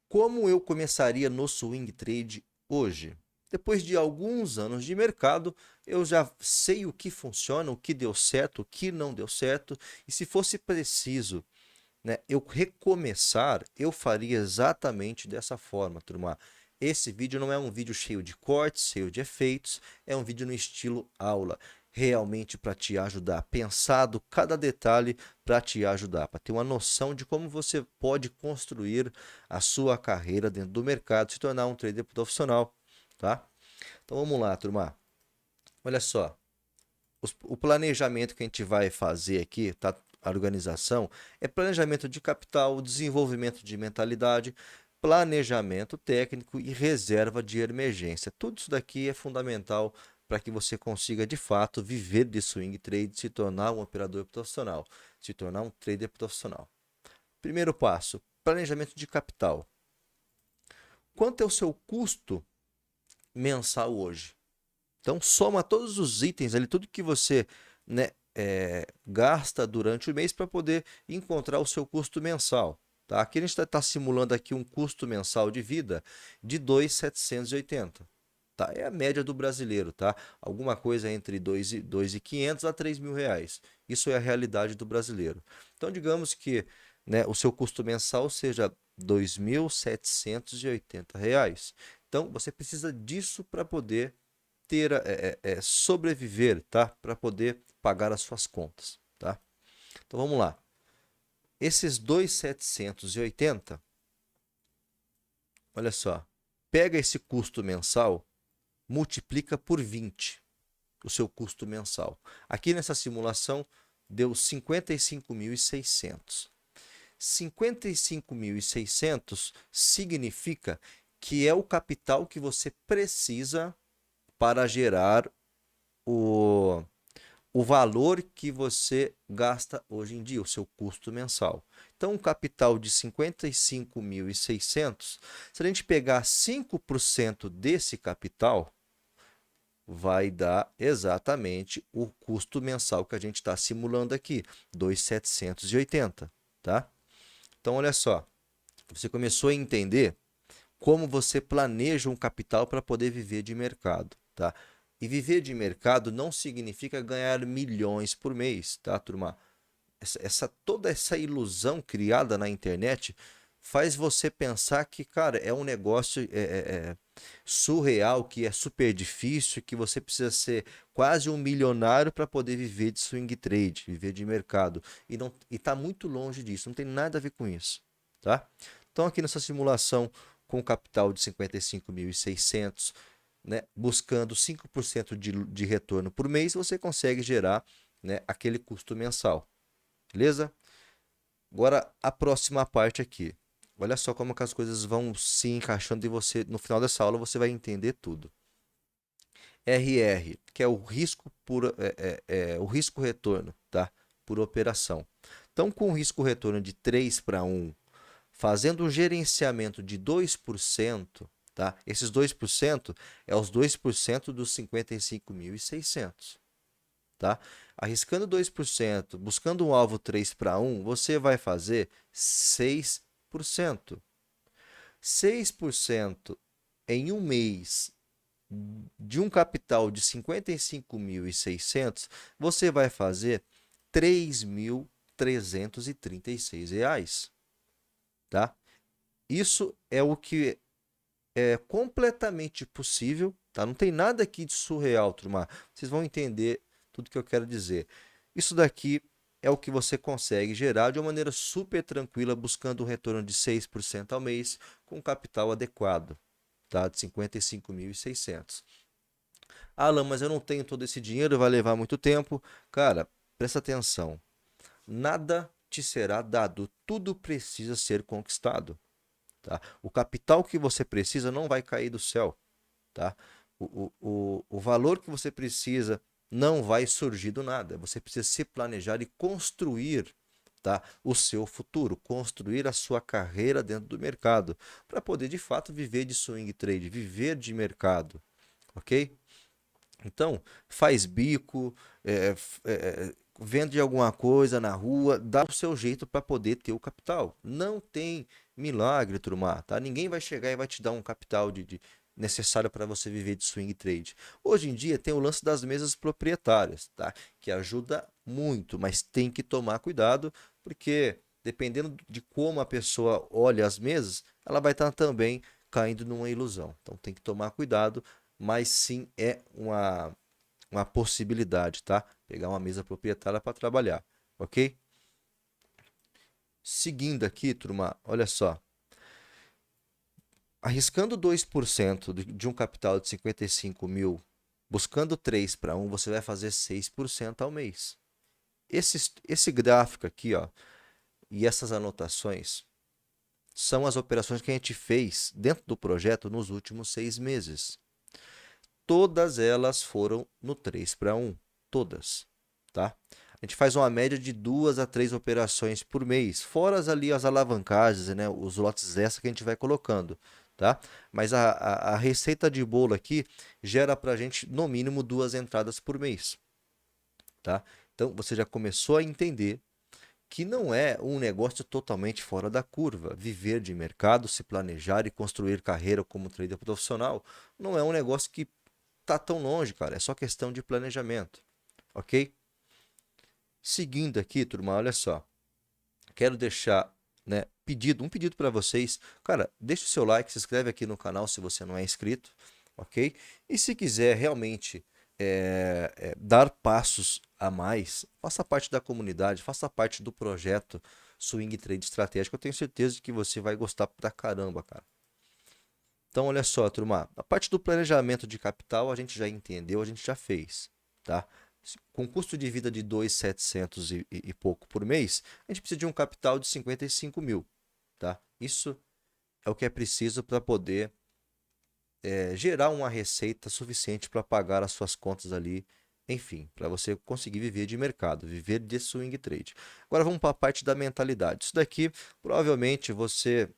Como eu começaria no swing trade hoje? Depois de alguns anos de mercado, eu já sei o que funciona, o que deu certo, o que não deu certo, e se fosse preciso, né, eu recomeçar, eu faria exatamente dessa forma, turma. Esse vídeo não é um vídeo cheio de cortes, cheio de efeitos, é um vídeo no estilo aula, realmente para te ajudar, pensado cada detalhe para te ajudar, para ter uma noção de como você pode construir a sua carreira dentro do mercado, se tornar um trader profissional, tá? Então vamos lá, turma. Olha só, o planejamento que a gente vai fazer aqui, tá? A organização é planejamento de capital, desenvolvimento de mentalidade, planejamento técnico e reserva de emergência. Tudo isso daqui é fundamental para que você consiga de fato viver de swing trade, se tornar um operador profissional, se tornar um trader profissional. Primeiro passo: planejamento de capital. Quanto é o seu custo mensal hoje? Então soma todos os itens ali, tudo que você, né, gasta durante o mês para poder encontrar o seu custo mensal. Tá? Aqui a gente está simulando aqui um custo mensal de vida de 2.780. Tá? É a média do brasileiro, tá? Alguma coisa entre 2.500 a 3.000 reais. Isso é a realidade do brasileiro. Então digamos que, né, o seu custo mensal seja 2.780 reais. Então você precisa disso para poder ter sobreviver, tá? Para poder pagar as suas contas, tá? Então vamos lá. Esses 2.780, olha só, pega esse custo mensal, multiplica por 20 o seu custo mensal. Aqui nessa simulação deu 55.600. 55.600 significa que é o capital que você precisa para gerar o o valor que você gasta hoje em dia, o seu custo mensal. Então, um capital de 55.600, se a gente pegar 5% desse capital, vai dar exatamente o custo mensal que a gente está simulando aqui, 2.780, tá? Então, olha só, você começou a entender como você planeja um capital para poder viver de mercado, tá? E viver de mercado não significa ganhar milhões por mês, tá, turma? Toda essa ilusão criada na internet faz você pensar que, cara, é um negócio surreal, que é super difícil, que você precisa ser quase um milionário para poder viver de swing trade, viver de mercado. E está muito longe disso, não tem nada a ver com isso, tá? Então, aqui nessa simulação, com capital de 55.600, né, buscando 5% de retorno por mês, você consegue gerar, né, aquele custo mensal. Beleza? Agora a próxima parte aqui. Olha só como que as coisas vão se encaixando e você, no final dessa aula, você vai entender tudo. RR, que é o risco por o risco retorno, tá? Por operação. Então, com o risco retorno de 3 para 1, fazendo um gerenciamento de 2%, tá? Esses 2% é os 2% dos 55.600, tá? Arriscando 2%, buscando um alvo 3 para 1, você vai fazer 6%. 6% em um mês de um capital de 55.600, você vai fazer R$ 3.336, tá? Isso é o que é completamente possível, tá? Não tem nada aqui de surreal, turma. Vocês vão entender tudo que eu quero dizer. Isso daqui é o que você consegue gerar de uma maneira super tranquila, buscando um retorno de 6% ao mês, com capital adequado, tá? De 55.600. Ah, Alan, mas eu não tenho todo esse dinheiro, vai levar muito tempo. Cara, presta atenção. Nada te será dado, tudo precisa ser conquistado. Tá? O capital que você precisa não vai cair do céu. Tá? O valor que você precisa não vai surgir do nada. Você precisa se planejar e construir, tá, o seu futuro, construir a sua carreira dentro do mercado, para poder de fato viver de swing trade, viver de mercado. Ok? Então, faz bico, vende alguma coisa na rua, dá o seu jeito para poder ter o capital. Não tem milagre, turma, tá? Ninguém vai chegar e vai te dar um capital necessário para você viver de swing trade. Hoje em dia tem o lance das mesas proprietárias, tá? Que ajuda muito, mas tem que tomar cuidado, porque dependendo de como a pessoa olha as mesas, ela vai estar também caindo numa ilusão. Então tem que tomar cuidado, mas sim é uma possibilidade, tá? Pegar uma mesa proprietária para trabalhar, ok? Seguindo aqui, turma, olha só. Arriscando 2% de um capital de 55 mil, buscando 3 para 1, você vai fazer 6% ao mês. Esse gráfico aqui, ó, e essas anotações são as operações que a gente fez dentro do projeto nos últimos 6 meses. Todas elas foram no 3 para 1. Todas, tá? A gente faz uma média de 2 a 3 operações por mês, fora ali as alavancagens, né? Os lotes extra que a gente vai colocando, tá? Mas a receita de bolo aqui gera para a gente, no mínimo, 2 entradas por mês, tá? Então, você já começou a entender que não é um negócio totalmente fora da curva. Viver de mercado, se planejar e construir carreira como trader profissional não é um negócio que tá tão longe, cara. É só questão de planejamento, ok? Seguindo aqui, turma, olha só. Quero deixar, né, um pedido para vocês. Cara, deixa o seu like, se inscreve aqui no canal se você não é inscrito, ok? E se quiser realmente dar passos a mais, faça parte da comunidade, faça parte do projeto Swing Trade Estratégico. Eu tenho certeza de que você vai gostar pra caramba, cara. Então, olha só, turma, a parte do planejamento de capital a gente já entendeu, a gente já fez, tá? Com custo de vida de 2.700 e pouco por mês, a gente precisa de um capital de 55 mil, tá? Isso é o que é preciso para poder gerar uma receita suficiente para pagar as suas contas ali, enfim, para você conseguir viver de mercado, viver de swing trade. Agora vamos para a parte da mentalidade. Isso daqui, provavelmente você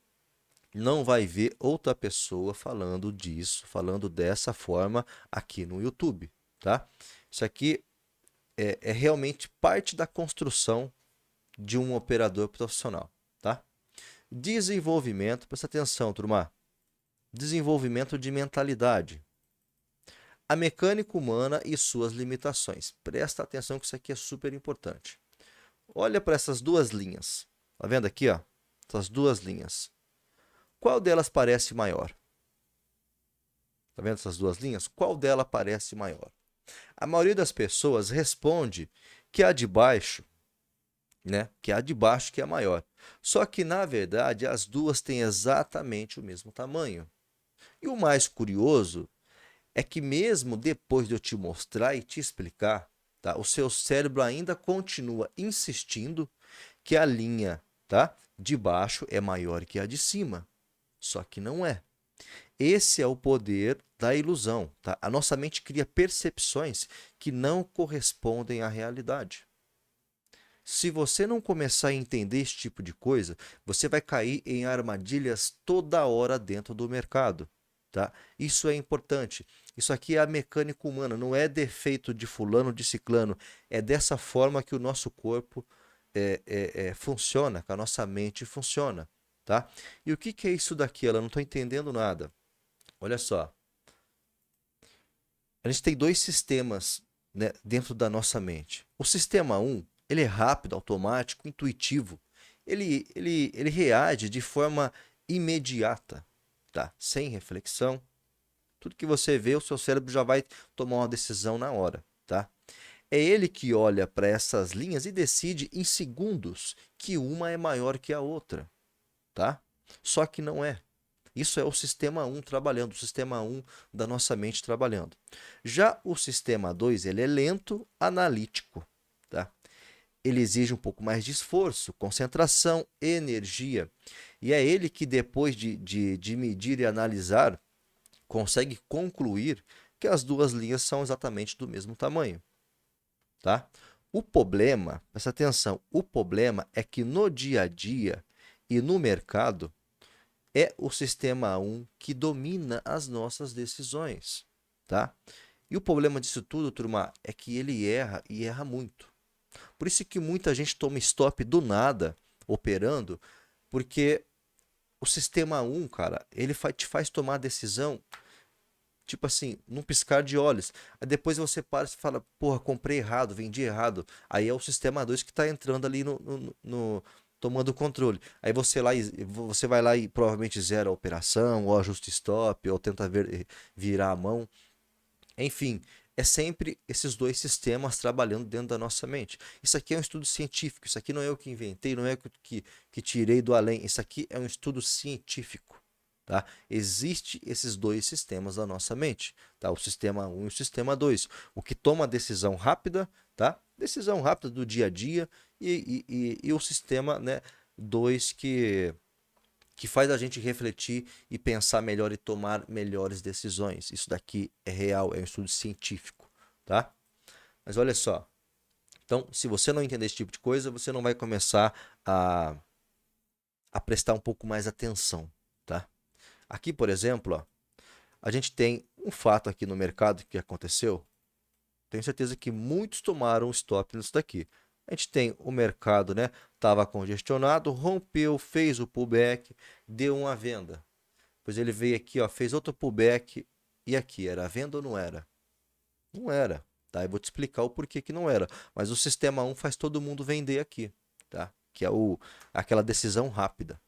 não vai ver outra pessoa falando disso, falando dessa forma aqui no YouTube, tá? Isso aqui é realmente parte da construção de um operador profissional, tá? Desenvolvimento, presta atenção, turma. Desenvolvimento de mentalidade. A mecânica humana e suas limitações. Presta atenção que isso aqui é super importante. Olha para essas duas linhas. Tá vendo aqui, ó? Essas duas linhas. Qual delas parece maior? Tá vendo essas duas linhas? Qual dela parece maior? A maioria das pessoas responde que a de baixo, né? Que a de baixo que é maior. Só que, na verdade, as duas têm exatamente o mesmo tamanho. E o mais curioso é que mesmo depois de eu te mostrar e te explicar, tá? O seu cérebro ainda continua insistindo que a linha, tá, de baixo é maior que a de cima. Só que não é. Esse é o poder da ilusão, tá? A nossa mente cria percepções que não correspondem à realidade. Se você não começar a entender esse tipo de coisa, você vai cair em armadilhas toda hora dentro do mercado, tá? Isso é importante. Isso aqui é a mecânica humana, não é defeito de fulano, de ciclano. É dessa forma que o nosso corpo funciona, que a nossa mente funciona, tá? E o que que é isso daqui? Eu não estou entendendo nada. Olha só. A gente tem dois sistemas, né, dentro da nossa mente. O sistema 1, ele é rápido, automático, intuitivo. Ele reage de forma imediata, tá? Sem reflexão. Tudo que você vê, o seu cérebro já vai tomar uma decisão na hora, tá? É ele que olha para essas linhas e decide em segundos que uma é maior que a outra, tá? Só que não é. Isso é o sistema 1 trabalhando, o sistema 1 da nossa mente trabalhando. Já o sistema 2, ele é lento, analítico, tá? Ele exige um pouco mais de esforço, concentração, energia. E é ele que, depois de medir e analisar, consegue concluir que as duas linhas são exatamente do mesmo tamanho, tá? O problema, presta atenção, o problema é que no dia a dia e no mercado, é o sistema 1 que domina as nossas decisões, tá? E o problema disso tudo, turma, é que ele erra e erra muito. Por isso que muita gente toma stop do nada, operando, porque o sistema 1, cara, ele te faz tomar decisão, tipo assim, num piscar de olhos. Aí depois você para e fala, porra, comprei errado, vendi errado. Aí é o sistema 2 que tá entrando ali tomando o controle. Aí você vai lá e provavelmente zera a operação, ou ajusta stop, ou tenta virar a mão. Enfim, é sempre esses dois sistemas trabalhando dentro da nossa mente. Isso aqui é um estudo científico, isso aqui não é eu que inventei, não é eu que tirei do além, isso aqui é um estudo científico. Tá? Existem esses dois sistemas da nossa mente, tá? O sistema 1 e o sistema 2. O que toma a decisão rápida, tá? Decisão rápida do dia a dia, e o sistema, né, 2 que faz a gente refletir e pensar melhor e tomar melhores decisões. Isso daqui é real, é um estudo científico, tá? Mas olha só, então, se você não entender esse tipo de coisa, você não vai começar a prestar um pouco mais atenção, tá? Aqui, por exemplo, ó, a gente tem um fato aqui no mercado que aconteceu. Tenho certeza que muitos tomaram stop nisso daqui. A gente tem o mercado, né? Estava congestionado, rompeu, fez o pullback, deu uma venda. Pois ele veio aqui, ó, fez outro pullback e aqui era venda ou não era? Não era, tá? Eu vou te explicar o porquê que não era. Mas o sistema 1 faz todo mundo vender aqui, tá? Que é aquela decisão rápida,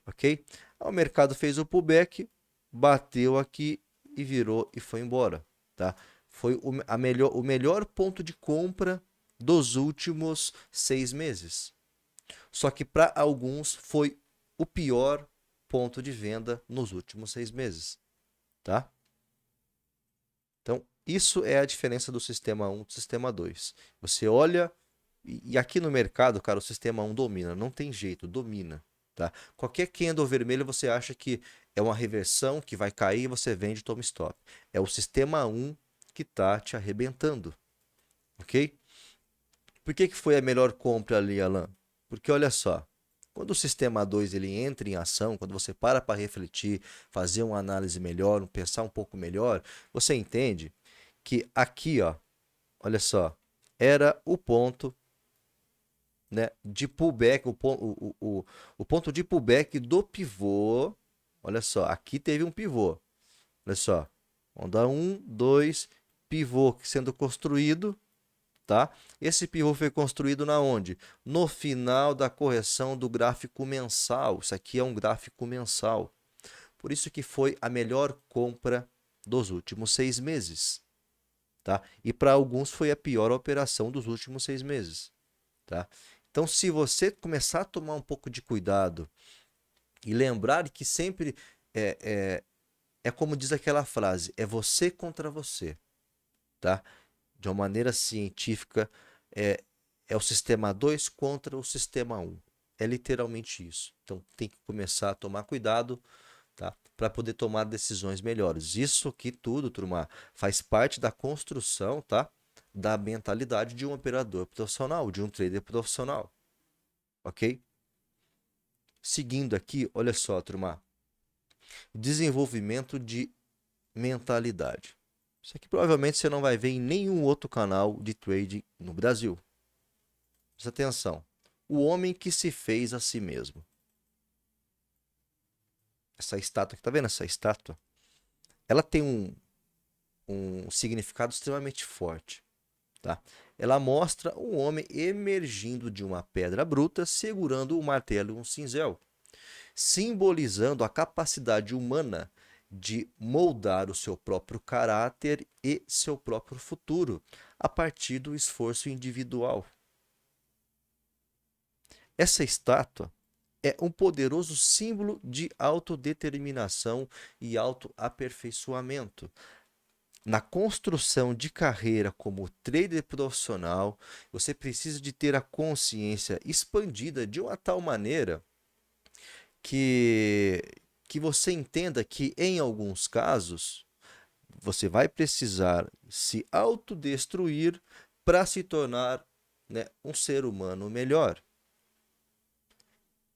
ok? O mercado fez o pullback, bateu aqui e virou e foi embora, tá? Foi o melhor ponto de compra dos últimos 6 meses. Só que para alguns foi o pior ponto de venda nos últimos 6 meses, tá? Então, isso é a diferença do sistema 1 do sistema 2. Você olha, e aqui no mercado, cara, o sistema 1 domina, não tem jeito, domina, tá? Qualquer candle vermelho você acha que é uma reversão, que vai cair, você vende e toma stop. É o sistema 1 que tá te arrebentando, ok? Por que foi a melhor compra ali, Alan? Porque olha só, quando o sistema 2 ele entra em ação, quando você para refletir, fazer uma análise melhor, pensar um pouco melhor, você entende que aqui, ó, olha só, era o ponto, né, de pullback, o ponto de pullback do pivô. Olha só, aqui teve um pivô. Olha só, vamos dar 2, pivô sendo construído, tá? Esse pivô foi construído na onde? No final da correção do gráfico mensal. Isso aqui é um gráfico mensal. Por isso que foi a melhor compra dos últimos 6 meses, tá? E para alguns foi a pior operação dos últimos 6 meses, tá? Então, se você começar a tomar um pouco de cuidado e lembrar que sempre é como diz aquela frase, é você contra você, tá? De uma maneira científica, é, é o sistema 2 contra o sistema 1. É literalmente isso. Então tem que começar a tomar cuidado, tá? Para poder tomar decisões melhores. Isso aqui tudo, turma, faz parte da construção, tá? Da mentalidade de um operador profissional, de um trader profissional. Ok? Seguindo aqui, olha só, turma. Desenvolvimento de mentalidade. Isso aqui provavelmente você não vai ver em nenhum outro canal de trading no Brasil. Presta atenção. O homem que se fez a si mesmo. Essa estátua aqui, tá vendo essa estátua? Ela tem um significado extremamente forte, tá? Ela mostra um homem emergindo de uma pedra bruta, segurando um martelo e um cinzel, simbolizando a capacidade humana de moldar o seu próprio caráter e seu próprio futuro a partir do esforço individual. Essa estátua é um poderoso símbolo de autodeterminação e autoaperfeiçoamento. Na construção de carreira como trader profissional, você precisa de ter a consciência expandida de uma tal maneira que, que você entenda que, em alguns casos, você vai precisar se autodestruir para se tornar, né, um ser humano melhor.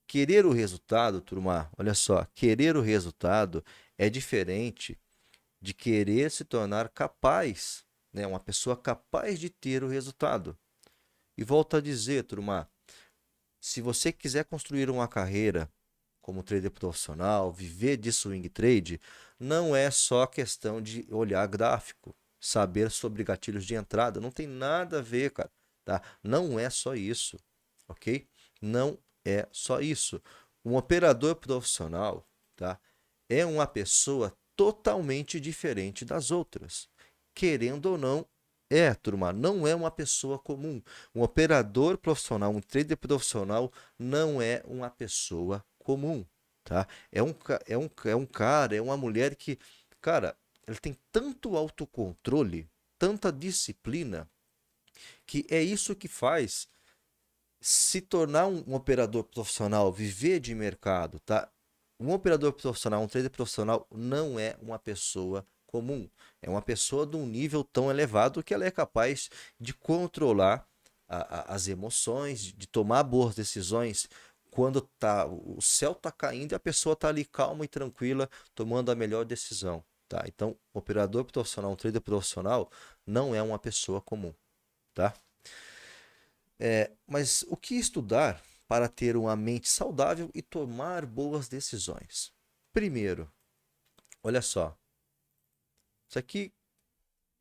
Querer o resultado, turma, olha só, querer o resultado é diferente de querer se tornar capaz, né, uma pessoa capaz de ter o resultado. E volto a dizer, turma, se você quiser construir uma carreira como trader profissional, viver de swing trade, não é só questão de olhar gráfico, saber sobre gatilhos de entrada, não tem nada a ver, cara, tá? Não é só isso, ok? Não é só isso. Um operador profissional, tá? É uma pessoa totalmente diferente das outras. Querendo ou não, turma, não é uma pessoa comum. Um operador profissional, um trader profissional, não é uma pessoa comum, tá? É um cara, é uma mulher que, cara, ele tem tanto autocontrole, tanta disciplina, que é isso que faz se tornar um operador profissional, viver de mercado, tá? Um operador profissional, um trader profissional não é uma pessoa comum. É uma pessoa de um nível tão elevado que ela é capaz de controlar as emoções, de tomar boas decisões quando o céu está caindo e a pessoa está ali calma e tranquila, tomando a melhor decisão. Tá? Então, operador profissional, um trader profissional, não é uma pessoa comum. Tá? Mas o que estudar para ter uma mente saudável e tomar boas decisões? Primeiro, olha só, isso aqui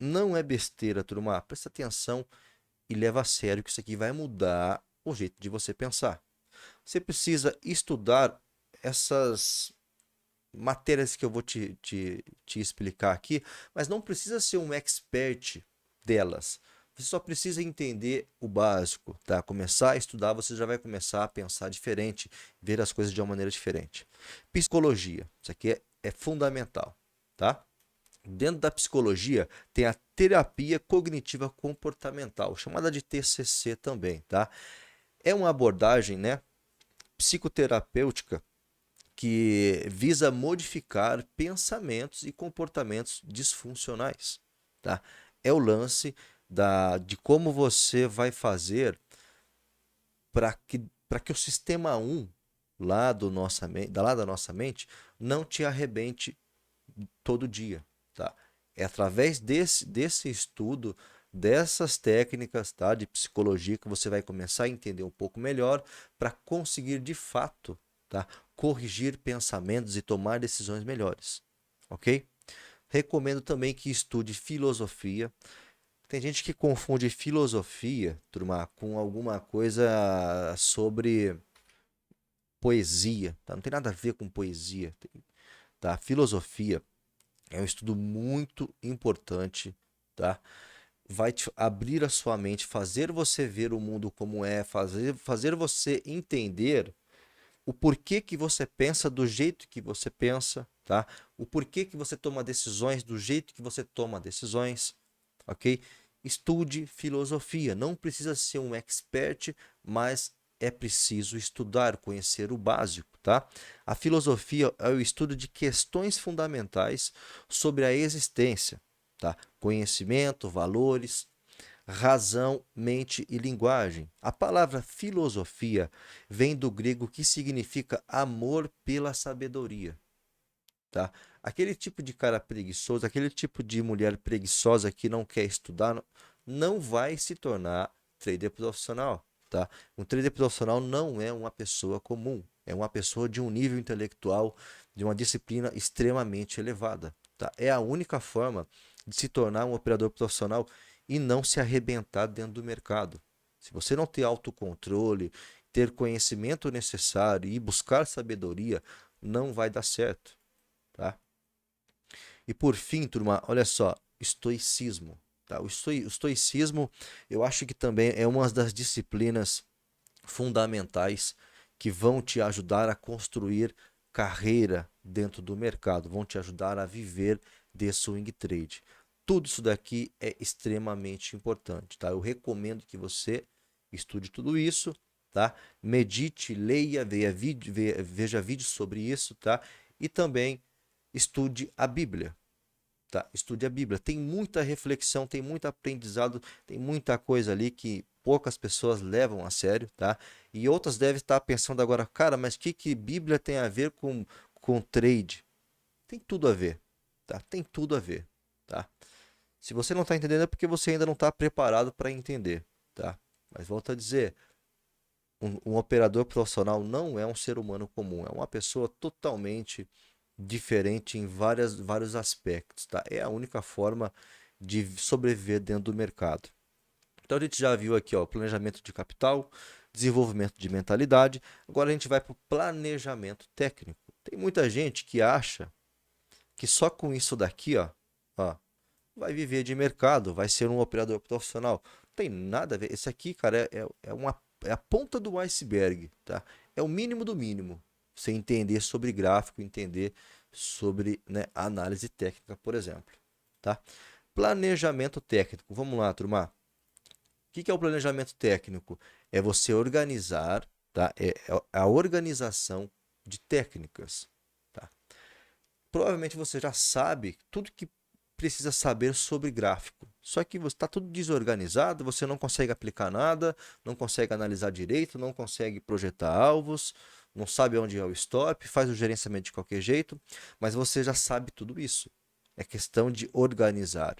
não é besteira, turma. Presta atenção e leva a sério que isso aqui vai mudar o jeito de você pensar. Você precisa estudar essas matérias que eu vou te explicar aqui, mas não precisa ser um expert delas. Você só precisa entender o básico, tá? Começar a estudar, você já vai começar a pensar diferente, ver as coisas de uma maneira diferente. Psicologia, isso aqui é fundamental, tá? Dentro da psicologia tem a terapia cognitiva comportamental, chamada de TCC também, tá? É uma abordagem, né, psicoterapêutica que visa modificar pensamentos e comportamentos disfuncionais, tá? É o lance de como você vai fazer para que o sistema 1 lá da nossa mente não te arrebente todo dia, tá? É através desse estudo, dessas técnicas, tá, de psicologia que você vai começar a entender um pouco melhor para conseguir de fato, tá, corrigir pensamentos e tomar decisões melhores, ok? Recomendo também que estude filosofia. Tem gente que confunde filosofia, turma, com alguma coisa sobre poesia, tá? Não tem nada a ver com poesia, tá? Filosofia é um estudo muito importante, tá? Vai te abrir a sua mente, fazer você ver o mundo como é, fazer você entender o porquê que você pensa do jeito que você pensa, tá? O porquê que você toma decisões do jeito que você toma decisões, ok? Estude filosofia. Não precisa ser um expert, mas é preciso estudar, conhecer o básico, tá? A filosofia é o estudo de questões fundamentais sobre a existência, tá? Conhecimento, valores, razão, mente e linguagem. A palavra filosofia vem do grego que significa amor pela sabedoria, tá? Aquele tipo de cara preguiçoso, aquele tipo de mulher preguiçosa que não quer estudar, não vai se tornar trader profissional, tá? Um trader profissional não é uma pessoa comum, é uma pessoa de um nível intelectual, de uma disciplina extremamente elevada, tá? É a única forma de se tornar um operador profissional e não se arrebentar dentro do mercado. Se você não ter autocontrole, ter conhecimento necessário e buscar sabedoria, não vai dar certo, tá? E por fim, turma, olha só, estoicismo. Tá? O estoicismo, eu acho que também é uma das disciplinas fundamentais que vão te ajudar a construir carreira dentro do mercado, vão te ajudar a viver de swing trade. Tudo isso daqui é extremamente importante, tá? Eu recomendo que você estude tudo isso, tá? Medite, leia, veja vídeos sobre isso, tá? E também estude a Bíblia, tá? Estude a Bíblia. Tem muita reflexão, tem muito aprendizado, tem muita coisa ali que poucas pessoas levam a sério, tá? E outras devem estar pensando agora, cara, mas o que Bíblia tem a ver com trade? Tem tudo a ver, tá? Tem tudo a ver, tá? Se você não está entendendo é porque você ainda não está preparado para entender, tá? Mas volto a dizer, um operador profissional não é um ser humano comum, é uma pessoa totalmente diferente em vários aspectos, tá? É a única forma de sobreviver dentro do mercado. Então a gente já viu aqui, ó, planejamento de capital, desenvolvimento de mentalidade. Agora a gente vai para o planejamento técnico. Tem muita gente que acha que só com isso daqui, ó, vai viver de mercado, vai ser um operador profissional. Não tem nada a ver. Esse aqui, cara, é a ponta do iceberg, tá? É o mínimo do mínimo. Você entender sobre gráfico, entender sobre, né, análise técnica, por exemplo, tá? Planejamento técnico. Vamos lá, turma. O que é o planejamento técnico? É você organizar, tá? É a organização de técnicas, tá? Provavelmente você já sabe tudo que precisa saber sobre gráfico. Só que está tudo desorganizado, você não consegue aplicar nada, não consegue analisar direito, não consegue projetar alvos, não sabe onde é o stop, faz o gerenciamento de qualquer jeito, mas você já sabe tudo isso. É questão de organizar,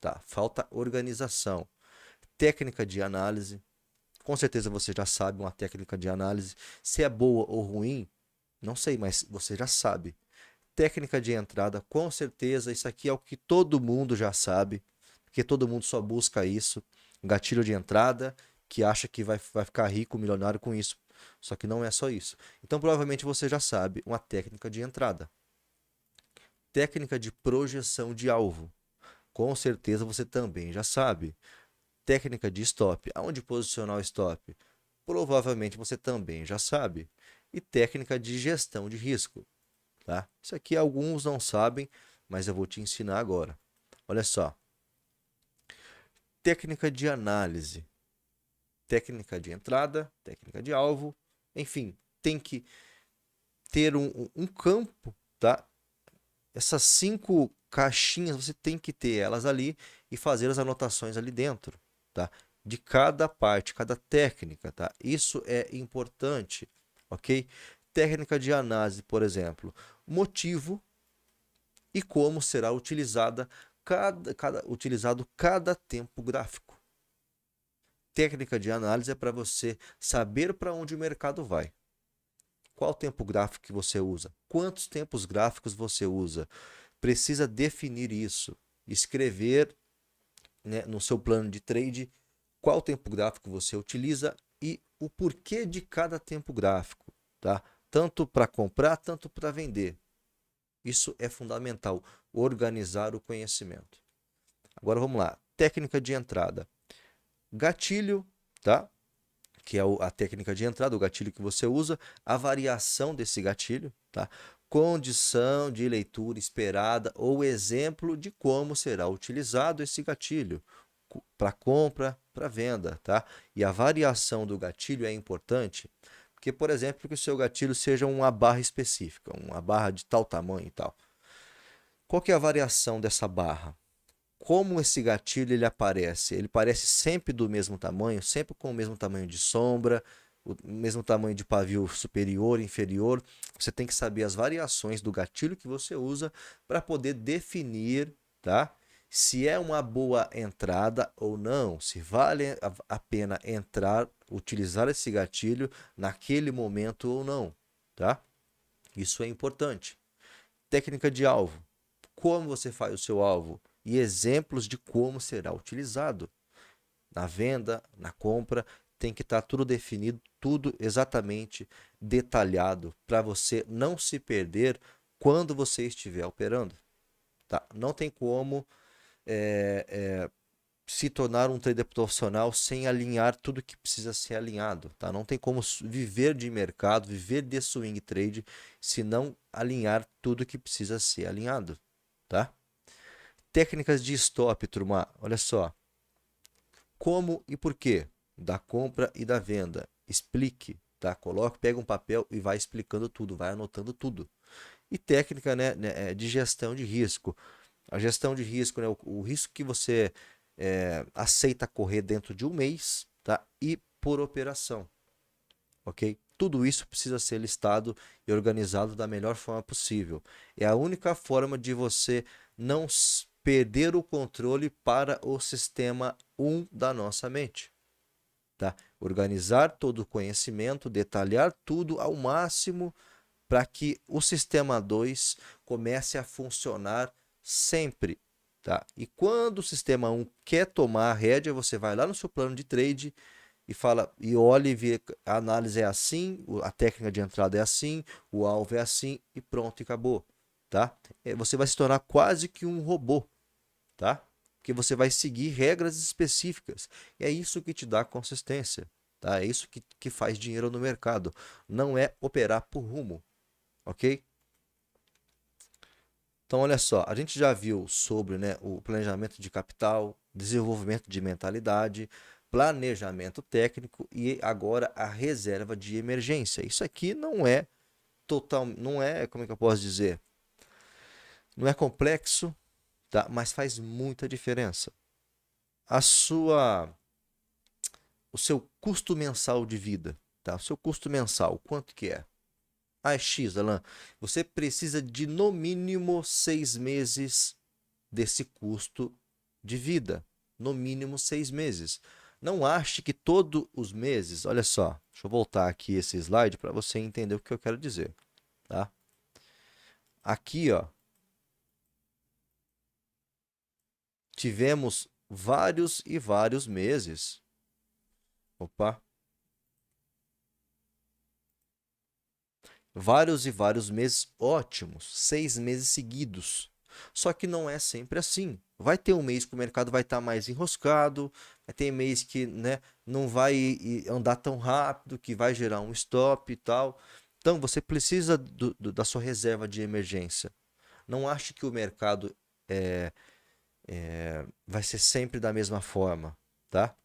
tá? Falta organização. Técnica de análise. Com certeza você já sabe uma técnica de análise. Se é boa ou ruim, não sei, mas você já sabe. Técnica de entrada, com certeza, isso aqui é o que todo mundo já sabe, porque todo mundo só busca isso. Gatilho de entrada, que acha que vai ficar rico, milionário com isso. Só que não é só isso. Então, provavelmente você já sabe uma técnica de entrada. Técnica de projeção de alvo. Com certeza você também já sabe. Técnica de stop. Aonde posicionar o stop? Provavelmente você também já sabe. E técnica de gestão de risco. Tá? Isso aqui alguns não sabem, mas eu vou te ensinar agora. Olha só. Técnica de análise. Técnica de entrada, técnica de alvo. Enfim, tem que ter um campo, tá? Essas 5 caixinhas você tem que ter elas ali e fazer as anotações ali dentro, tá? De cada parte, cada técnica, tá? Isso é importante, ok? Técnica de análise, por exemplo, motivo e como será utilizada utilizado cada tempo gráfico. Técnica de análise é para você saber para onde o mercado vai. Qual tempo gráfico que você usa? Quantos tempos gráficos você usa? Precisa definir isso, escrever, né, no seu plano de trade qual tempo gráfico você utiliza e o porquê de cada tempo gráfico, tá? Tanto para comprar, tanto para vender. Isso é fundamental, organizar o conhecimento. Agora vamos lá, técnica de entrada. Gatilho, tá? Que é a técnica de entrada, o gatilho que você usa, a variação desse gatilho, tá? Condição de leitura esperada ou exemplo de como será utilizado esse gatilho para compra, para venda, tá? E a variação do gatilho é importante, porque, por exemplo, que o seu gatilho seja uma barra específica, uma barra de tal tamanho e tal. Qual que é a variação dessa barra? Como esse gatilho ele aparece? Ele parece sempre do mesmo tamanho, sempre com o mesmo tamanho de sombra, o mesmo tamanho de pavio superior, inferior. Você tem que saber as variações do gatilho que você usa para poder definir, tá? Se é uma boa entrada ou não, se vale a pena entrar, utilizar esse gatilho naquele momento ou não, tá? Isso é importante. Técnica de alvo. Como você faz o seu alvo? E exemplos de como será utilizado. Na venda, na compra, tem que estar tudo definido, tudo exatamente detalhado para você não se perder quando você estiver operando. Tá? Não tem como se tornar um trader profissional sem alinhar tudo que precisa ser alinhado. Tá? Não tem como viver de mercado, viver de swing trade, se não alinhar tudo que precisa ser alinhado. Tá? Técnicas de stop, turma. Olha só. Como e por quê? Da compra e da venda. Explique, tá? Coloque, pega um papel e vai explicando tudo, vai anotando tudo. E técnica, né, de gestão de risco. A gestão de risco, né, o risco que você aceita correr dentro de um mês, tá? E por operação, ok? Tudo isso precisa ser listado e organizado da melhor forma possível. É a única forma de você não perder o controle para o sistema 1 da nossa mente. tá? Organizar todo o conhecimento, detalhar tudo ao máximo para que o sistema 2 comece a funcionar sempre, tá? E quando o sistema 1 quer tomar a rédea, você vai lá no seu plano de trade e fala e olha e vê a análise é assim, a técnica de entrada é assim, o alvo é assim e pronto, e acabou, tá? Você vai se tornar quase que um robô, tá? Porque você vai seguir regras específicas. E é isso que te dá consistência, tá? É isso que faz dinheiro no mercado. Não é operar por rumo, ok? Então, olha só, a gente já viu sobre, né, o planejamento de capital, desenvolvimento de mentalidade, planejamento técnico e agora a reserva de emergência. Isso aqui não é não é, como é que eu posso dizer? Não é complexo, tá? Mas faz muita diferença. A sua, o seu custo mensal de vida, tá? O seu custo mensal, quanto que é? Ah, é X, Alan. Você precisa de no mínimo 6 meses desse custo de vida. No mínimo 6 meses. Não ache que todos os meses. Olha só, deixa eu voltar aqui esse slide para você entender o que eu quero dizer. Tá? Aqui, ó, tivemos vários e vários meses. Opa! Vários e vários meses ótimos, 6 meses seguidos. Só que não é sempre assim. Vai ter um mês que o mercado vai estar mais enroscado, vai ter mês que, né, não vai andar tão rápido, que vai gerar um stop e tal. Então você precisa da sua reserva de emergência. Não ache que o mercado vai ser sempre da mesma forma, tá?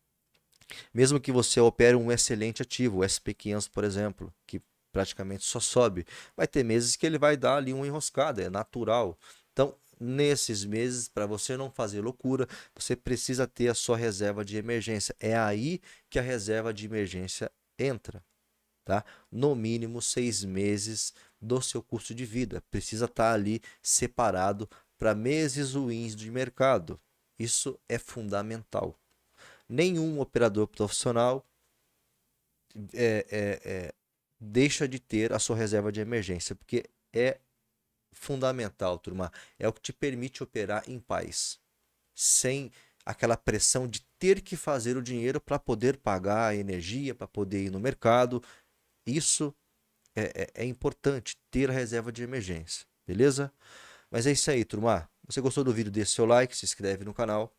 Mesmo que você opere um excelente ativo, o SP500, por exemplo, que praticamente só sobe, vai ter meses que ele vai dar ali uma enroscada, é natural. Então, nesses meses, para você não fazer loucura, você precisa ter a sua reserva de emergência. É aí que a reserva de emergência entra, tá? No mínimo 6 meses do seu custo de vida. Precisa estar ali separado para meses ruins de mercado. Isso é fundamental. Nenhum operador profissional é, deixa de ter a sua reserva de emergência, porque é fundamental, turma. É o que te permite operar em paz, sem aquela pressão de ter que fazer o dinheiro para poder pagar a energia, para poder ir no mercado. Isso é importante, ter a reserva de emergência, beleza? Mas é isso aí, turma. Você gostou do vídeo? Deixe seu like, se inscreve no canal,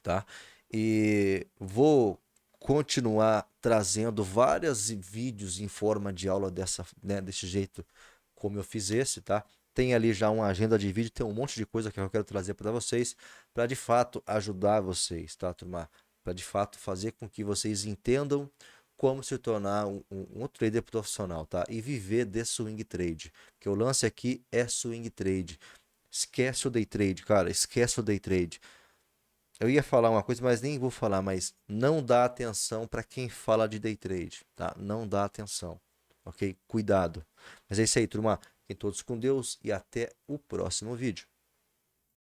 tá? E vou continuar trazendo vários vídeos em forma de aula né, desse jeito como eu fiz esse, tá? Tem ali já uma agenda de vídeo, tem um monte de coisa que eu quero trazer para vocês, para de fato ajudar vocês, tá, turma? Para de fato fazer com que vocês entendam como se tornar um trader profissional, tá? E viver de swing trade. Porque o lance aqui é swing trade. Esquece o day trade, cara. Esquece o day trade. Eu ia falar uma coisa, mas nem vou falar, mas não dá atenção para quem fala de day trade, tá? Não dá atenção, ok? Cuidado. Mas é isso aí, turma. Fiquem todos com Deus e até o próximo vídeo.